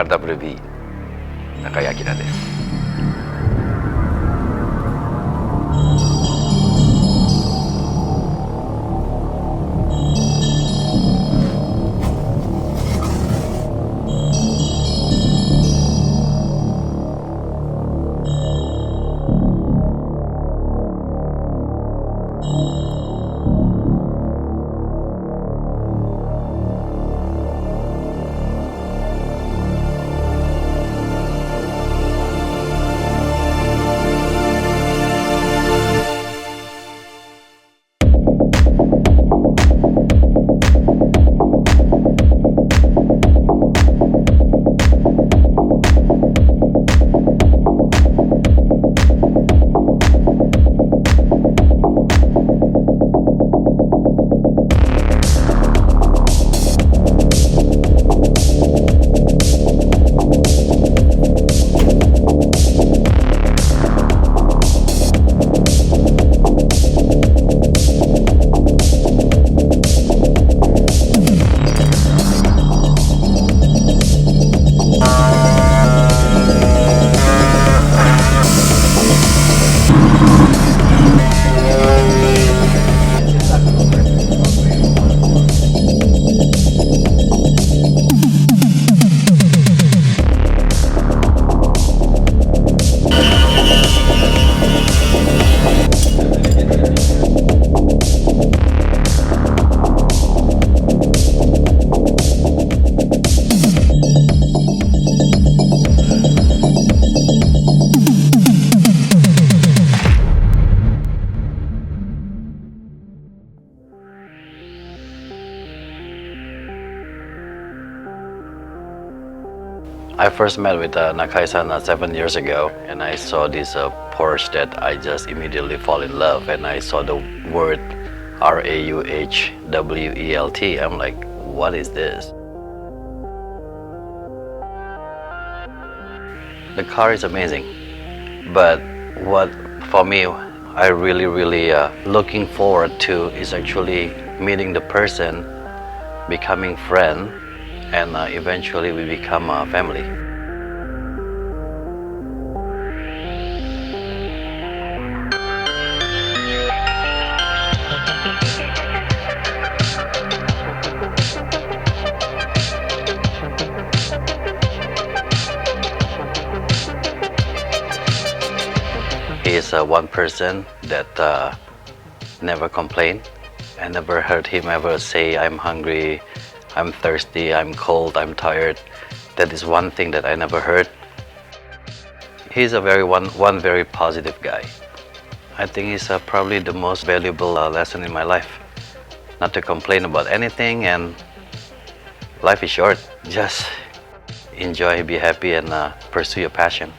RWB 中井明です。I first met with Nakai-san 7 years ago, and I saw this Porsche that I just immediately fall in love, and I saw the word RAUHWELT. I'm like, what is this? The car is amazing, but what for me I really looking forward to is actually meeting the person, becoming friend, and eventually we become a family. He is one person that never complained. I never heard him ever say, I'm hungry, I'm thirsty, I'm cold, I'm tired. That is one thing that I never heard. He's a one very positive guy. I think he's probably the most valuable lesson in my life. Not to complain about anything, and life is short. Just enjoy, be happy, and pursue your passion.